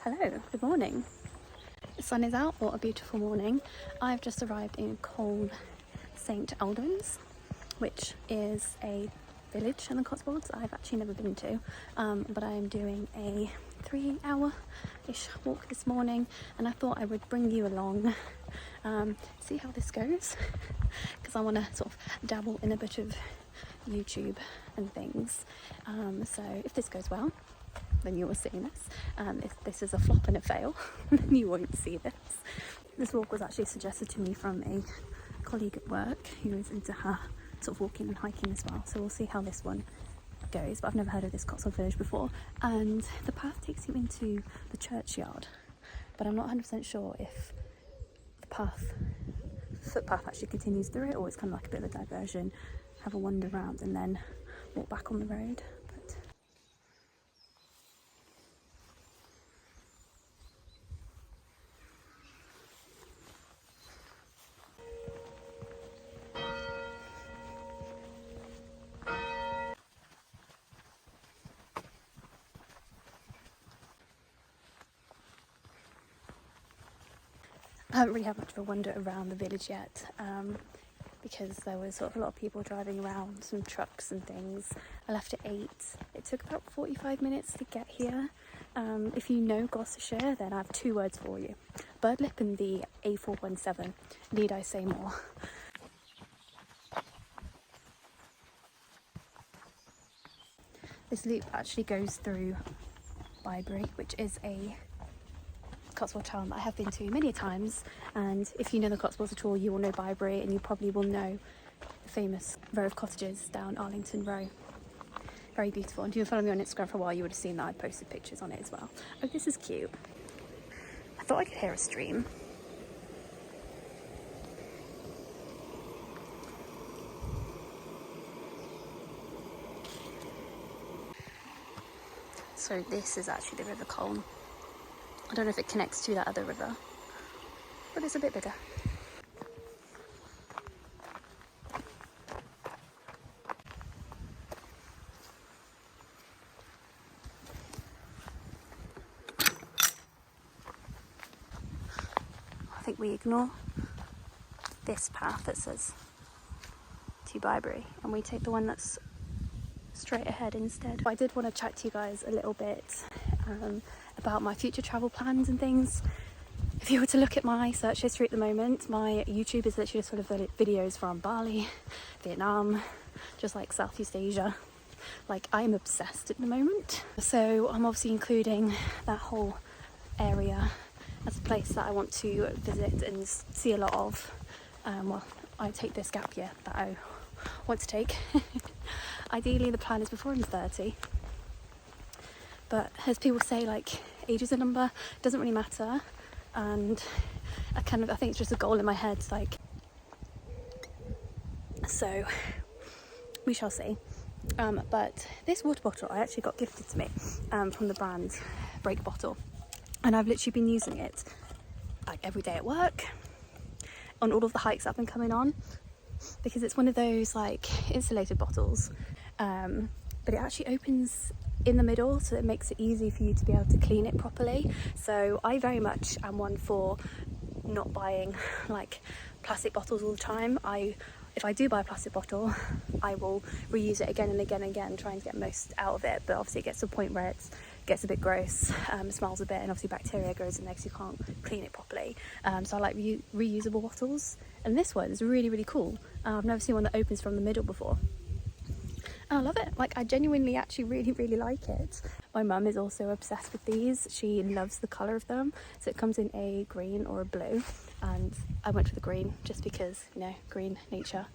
Hello, good morning. The sun is out, what a beautiful morning. I've just arrived in Coln St Aldwyns, which is a village in the Cotswolds I've actually never been to, but I am doing a 3-hour-ish walk this morning, and I thought I would bring you along, see how this goes, because I want to sort of dabble in a bit of YouTube and things. So if this goes well, then you will see this. If this is a flop and a fail, then you won't see this. This walk was actually suggested to me from a colleague at work who is into her sort of walking and hiking as well. So we'll see how this one goes. But I've never heard of this Cotswold village before. And the path takes you into the churchyard. But I'm not 100% sure if the footpath actually continues through it, or it's kind of like a bit of a diversion, have a wander around and then walk back on the road. I haven't really had much of a wander around the village yet, because there was sort of a lot of people driving around, some trucks and things. I left at 8. It took about 45 minutes to get here. If you know Gloucestershire, then I have 2 words for you: Birdlip and the A417. Need I say more? This loop actually goes through Bibury, which is a Cotswold town that I have been to many times, and if you know the Cotswolds at all, you will know Bibury, and you probably will know the famous row of cottages down Arlington Row. Very beautiful, and if you've followed me on Instagram for a while, you would have seen that I posted pictures on it as well. Oh, this is cute. I thought I could hear a stream. So this is actually the River Coln. I don't know if it connects to that other river, but it's a bit bigger. I think we ignore this path that says to Bibury and we take the one that's straight ahead instead. I did want to chat to you guys a little bit about my future travel plans and things. If you were to look at my search history at the moment, my YouTube is literally just sort of videos from Bali, Vietnam, just like Southeast Asia. Like, I'm obsessed at the moment. So I'm obviously including that whole area as a place that I want to visit and see a lot of. Well, I take this gap year that I want to take. Ideally, the plan is before I'm 30. But as people say, like, age is a number, it doesn't really matter. And I think it's just a goal in my head, like, so we shall see. But this water bottle I actually got gifted to me from the brand Break Bottle, and I've literally been using it like every day at work, on all of the hikes I've been coming on, because it's one of those like insulated bottles, but it actually opens in the middle, so it makes it easy for you to be able to clean it properly. So I very much am one for not buying like plastic bottles all the time. If I do buy a plastic bottle, I will reuse it again and again and again, trying to get most out of it. But obviously it gets to a point where it gets a bit gross, smells a bit, and obviously bacteria goes in there because you can't clean it properly. So I like reusable bottles, and this one is really, really cool. I've never seen one that opens from the middle before. I love it. Like, I genuinely actually really, really like it. My mum is also obsessed with these. She loves the colour of them. So it comes in a green or a blue, and I went for the green just because, you know, green, nature.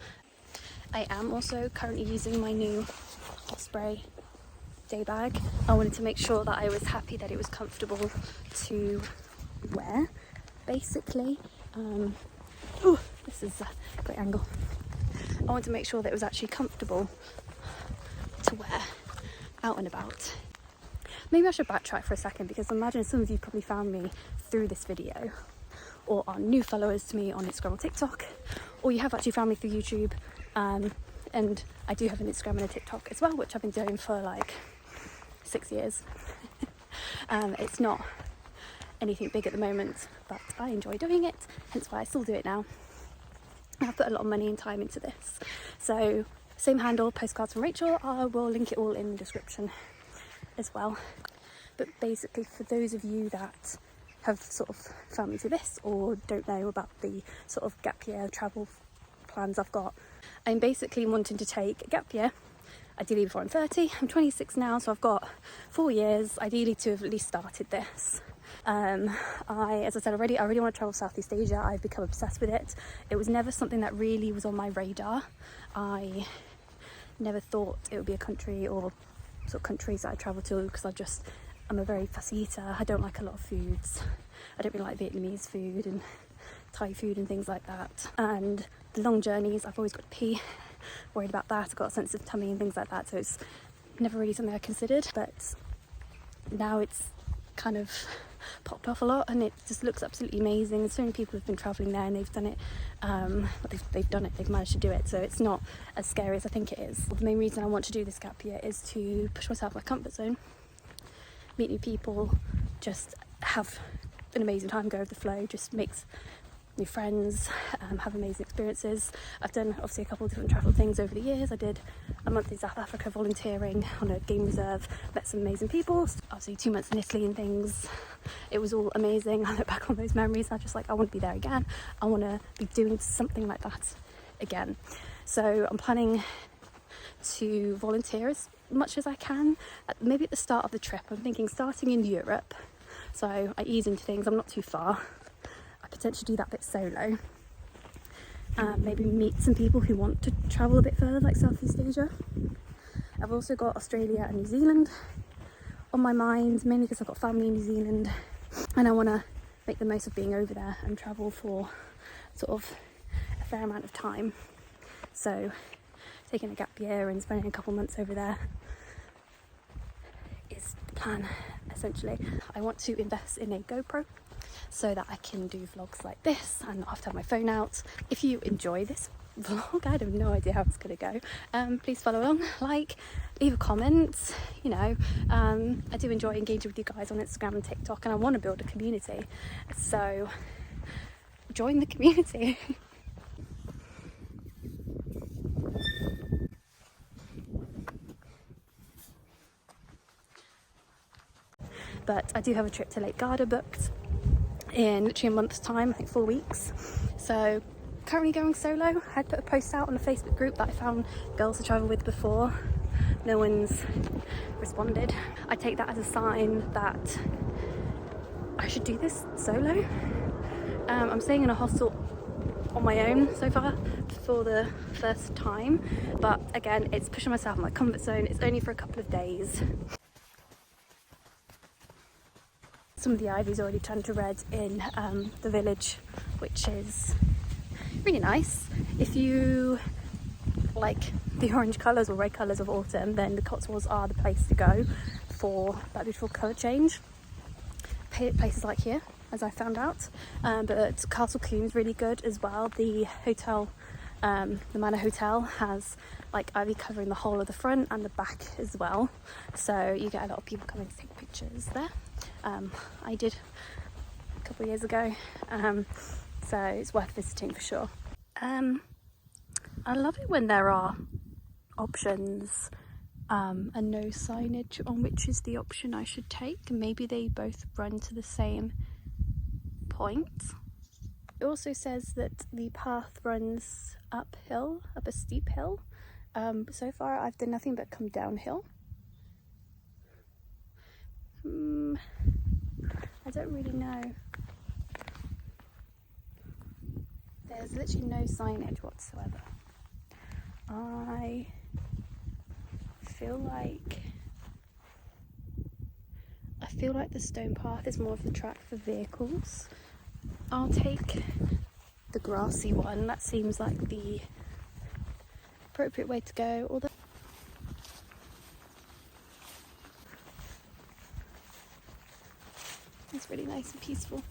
I am also currently using my new Osprey day bag. I wanted to make sure that I was happy that it was comfortable to wear, basically. Oh, this is a great angle. I want to make sure that it was actually comfortable to wear out and about. Maybe I should backtrack for a second, because I imagine some of you probably found me through this video, or are new followers to me on Instagram or TikTok, or you have actually found me through YouTube, and I do have an Instagram and a TikTok as well, which I've been doing for like 6 years. It's not anything big at the moment, but I enjoy doing it, hence why I still do it now. I've put a lot of money and time into this. So same handle, Postcards from Rachel. I will link it all in the description as well. But basically, for those of you that have sort of found me to this or don't know about the sort of gap year travel plans I've got, I'm basically wanting to take a gap year, ideally before I'm 30. I'm 26 now, so I've got 4 years ideally to have at least started this. As I said already, I really want to travel Southeast Asia. I've become obsessed with it. It was never something that really was on my radar. I never thought it would be a country or sort of countries that I travel to, because I'm a very fussy eater. I don't like a lot of foods. I don't really like Vietnamese food and Thai food and things like that. And the long journeys, I've always got to pee, worried about that. I've got a sensitive tummy and things like that, so it's never really something I considered. But now it's kind of popped off a lot, and it just looks absolutely amazing. And so many people have been travelling there and they've done it. They've done it, they've managed to do it, so it's not as scary as I think it is. The main reason I want to do this gap year is to push myself out of my comfort zone, meet new people, just have an amazing time, go with the flow, just makes new friends, have amazing experiences. I've done obviously a couple of different travel things over the years. I did a month in South Africa volunteering on a game reserve, met some amazing people, obviously 2 months in Italy and things. It was all amazing. I look back on those memories and I'm just like, I want to be there again. I want to be doing something like that again. So I'm planning to volunteer as much as I can, maybe at the start of the trip. I'm thinking starting in Europe, so I ease into things. I'm not too far. I potentially do that bit solo. Maybe meet some people who want to travel a bit further, like Southeast Asia. I've also got Australia and New Zealand on my mind, mainly because I've got family in New Zealand and I want to make the most of being over there and travel for sort of a fair amount of time. So taking a gap year and spending a couple months over there is the plan, essentially. I want to invest in a GoPro so that I can do vlogs like this and not have to have my phone out. If you enjoy this vlog, I have no idea how it's going to go. Please follow along, leave a comment. You know, I do enjoy engaging with you guys on Instagram and TikTok, and I want to build a community. So join the community. But I do have a trip to Lake Garda booked in literally a month's time, I think 4 weeks. So currently going solo. I had put a post out on a Facebook group that I found girls to travel with before. No one's responded. I take that as a sign that I should do this solo. I'm staying in a hostel on my own so far for the first time, but again, it's pushing myself in my comfort zone. It's only for a couple of days. Some of the ivy's already turned to red in the village, which is really nice. If you like the orange colours or red colours of autumn, then the Cotswolds are the place to go for that beautiful colour change. Places like here, as I found out, but Castle Coombe's really good as well. The hotel, the Manor Hotel, has like ivy covering the whole of the front and the back as well, so you get a lot of people coming to take pictures there. I did a couple of years ago, so it's worth visiting for sure. I love it when there are options and no signage on which is the option I should take. Maybe they both run to the same point. It also says that the path runs uphill, up a steep hill. So far I've done nothing but come downhill. I don't really know. There's literally no signage whatsoever. I feel like the stone path is more of the track for vehicles. I'll take the grassy one. That seems like the appropriate way to go. Although it's really nice and peaceful.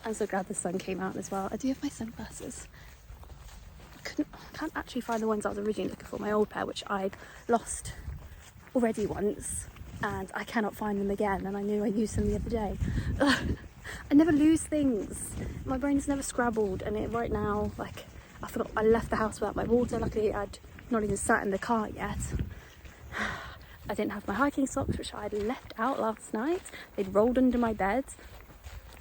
I'm so glad the sun came out as well. I do have my sunglasses. Can't actually find the ones I was originally looking for, my old pair, which I'd lost already once. and I cannot find them again, and I knew I used them the other day. Ugh. I never lose things. My brain's never scrabbled, and right now, like, I forgot I left the house without my water. Luckily I'd not even sat in the car yet. I didn't have my hiking socks, which I had left out last night. They'd rolled under my bed.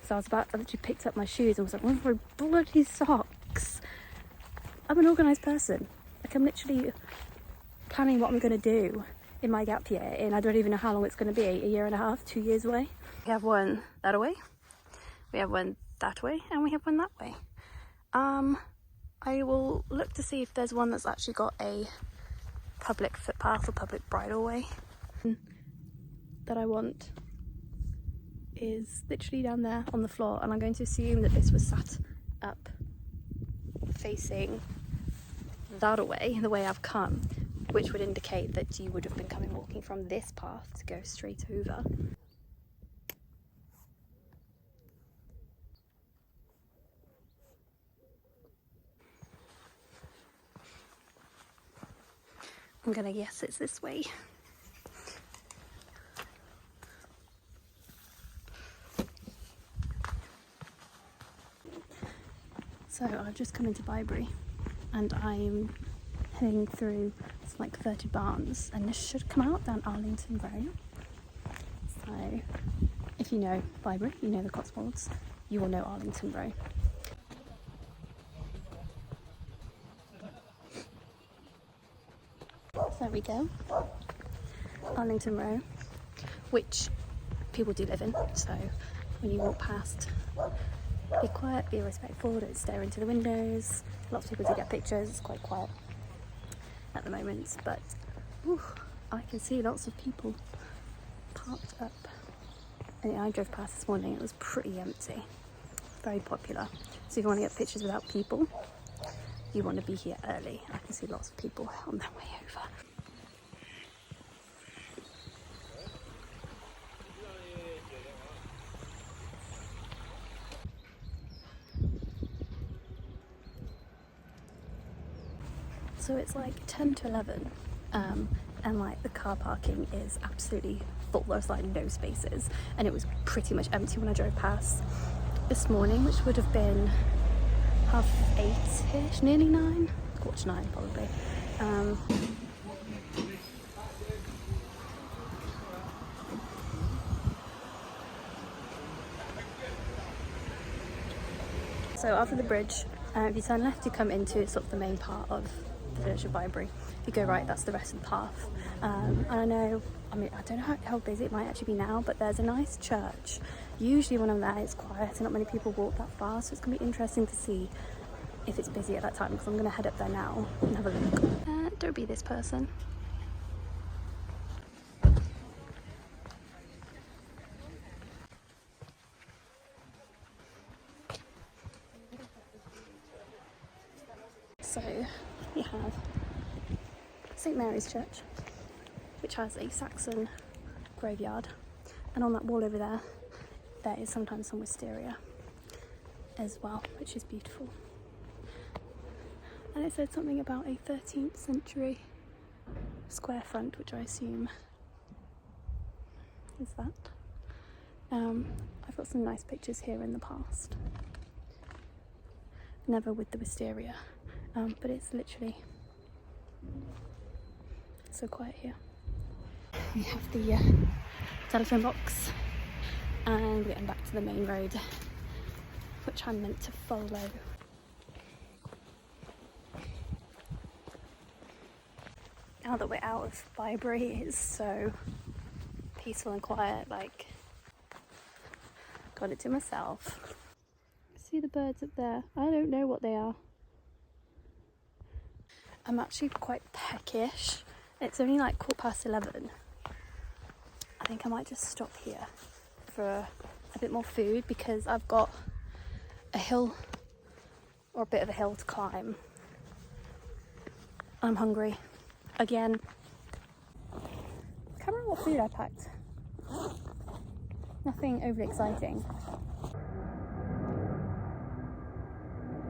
So I literally picked up my shoes and was like, where's my bloody socks? I'm an organised person. Like, I'm literally planning what I'm going to do in my gap year, and I don't even know how long it's going to be, a year and a half, 2 years away. We have one that way, we have one that way, and we have one that way. I will look to see if there's one that's actually got a public footpath or public bridleway. That I want is literally down there on the floor, and I'm going to assume that this was sat up facing that way, the way I've come, which would indicate that you would have been walking from this path to go straight over. I'm gonna guess it's this way. So I've just come into Bibury, and I'm heading through some like converted barns, and this should come out down Arlington Road. So if you know Bibury, you know the Cotswolds, you will know Arlington Road. So there we go, Arlington Row, which people do live in, so when you walk past, be quiet, be respectful, don't stare into the windows. Lots of people do get pictures, it's quite quiet at the moment, but I can see lots of people parked up. And I drove past this morning, it was pretty empty, very popular. So if you want to get pictures without people, you want to be here early. I can see lots of people on their way over. So it's like 10 to 11, and like the car parking is absolutely full. There's like no spaces, and it was pretty much empty when I drove past this morning, which would have been 8:30ish, nearly 9, 8:45 probably. So after the bridge, if you turn left, you come into sort of the main part of the village of Bibury. If you go right, that's the rest of the path. And I don't know how busy it might actually be now, but there's a nice church. Usually when I'm there, it's quiet and not many people walk that far, so it's going to be interesting to see if it's busy at that time, because I'm going to head up there now and have a look. Don't be this person. So you have St Mary's Church, which has a Saxon graveyard, and on that wall over there, there is sometimes some wisteria as well, which is beautiful. And it said something about a 13th century square front, which I assume is that. I've got some nice pictures here in the past. Never with the wisteria, but it's literally so quiet here. We have the telephone box, and we're getting back to the main road, which I'm meant to follow. Now that we're out of Bibury, it's so peaceful and quiet, like, got it to myself. See the birds up there? I don't know what they are. I'm actually quite peckish. It's only like 11:15. I think I might just stop here for a bit more food, because I've got a hill, or a bit of a hill to climb. I'm hungry. Again. I can't remember what food I packed. Nothing overly exciting.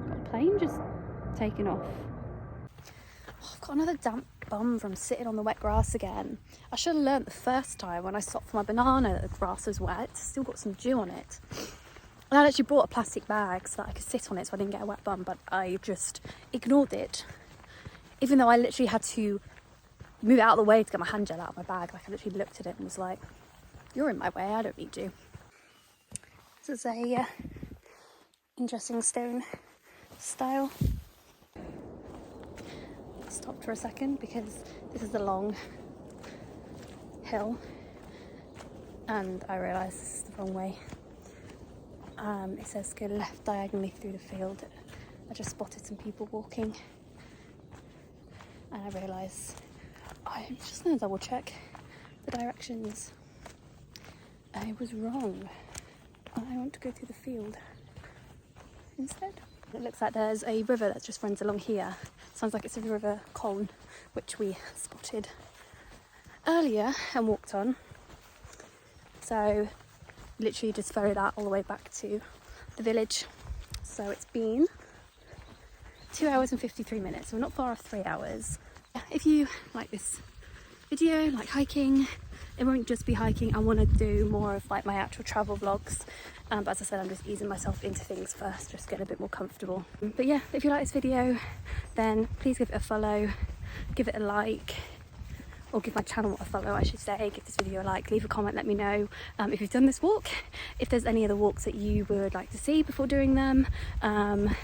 Got a plane just taken off. I've got another damp bum from sitting on the wet grass again. I should have learnt the first time when I stopped for my banana that the grass was wet. It's still got some dew on it. And I actually brought a plastic bag so that I could sit on it so I didn't get a wet bum, but I just ignored it. Even though I literally had to move it out of the way to get my hand gel out of my bag. Like, I literally looked at it and was like, you're in my way, I don't need you. This is a interesting stone style. Stopped for a second because this is a long hill and I realised this is the wrong way. It says go left diagonally through the field. I just spotted some people walking and I realised I'm just going to double check the directions. I was wrong. I want to go through the field instead. It looks like there's a river that just runs along here. Sounds like it's a river Coln, which we spotted earlier and walked on. So literally just followed that all the way back to the village. So it's been 2 hours and 53 minutes. So we're not far off 3 hours. If you like this video, like hiking, it won't just be hiking. I want to do more of like my actual travel vlogs. But as I said, I'm just easing myself into things first, just getting a bit more comfortable. But yeah, if you like this video, then please give it a follow, give it a like, or give my channel a follow, I should say. Give this video a like, leave a comment, let me know if you've done this walk, if there's any other walks that you would like to see before doing them. And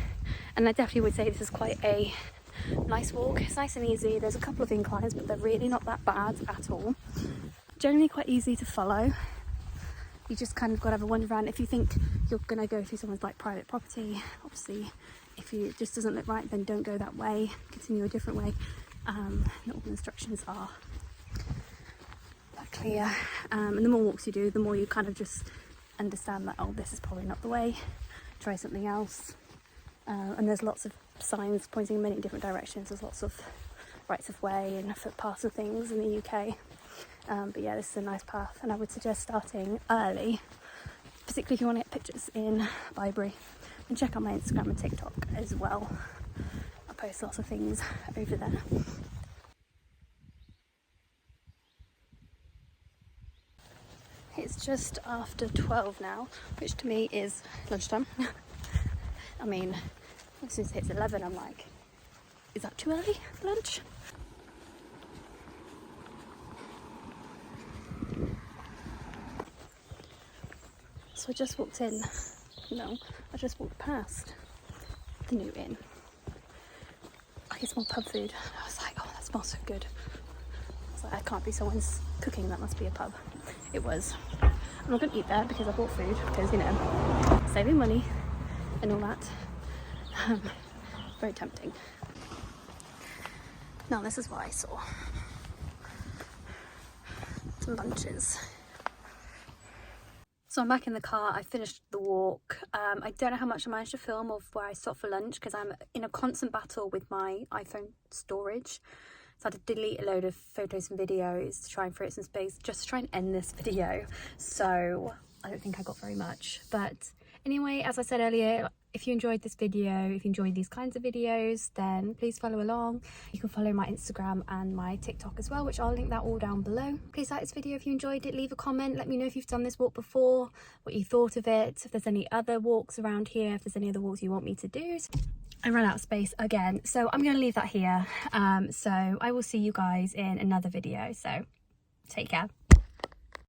I definitely would say this is quite a nice walk. It's nice and easy. There's a couple of inclines, but they're really not that bad at all. Generally quite easy to follow. You just kind of got to have a wander around. If you think you're going to go through someone's like private property, obviously if it just doesn't look right, then don't go that way, continue a different way. Not all the instructions are that clear, and the more walks you do, the more you kind of just understand that, oh, this is probably not the way, try something else. And there's lots of signs pointing in many different directions. There's lots of rights of way and footpaths and things in the UK. But yeah, this is a nice path and I would suggest starting early, particularly if you want to get pictures in Bibury. And check out my Instagram and TikTok as well. I post lots of things over there. It's just after 12 now, which to me is lunchtime. I mean, as soon as it hits 11, I'm like, is that too early for lunch? So I just walked in, no, I just walked past the new inn. I can smell pub food. I was like, oh, that smells so good. I was like, that can't be someone's cooking, that must be a pub. It was. I'm not going to eat there because I bought food, because, you know, saving money and all that. Very tempting. Now this is what I saw. Some lunches. So I'm back in the car, I finished the walk. I don't know how much I managed to film of where I stopped for lunch because I'm in a constant battle with my iPhone storage. So I had to delete a load of photos and videos to try and free up some space just to try and end this video. So I don't think I got very much. But anyway, as I said earlier, if you enjoyed this video, if you enjoyed these kinds of videos, then please follow along. You can follow my Instagram and my TikTok as well, which I'll link that all down below. Please like this video if you enjoyed it, leave a comment, let me know if you've done this walk before, what you thought of it, if there's any other walks around here, if there's any other walks you want me to do. I ran out of space again, so I'm going to leave that here. So I will see you guys in another video, so take care.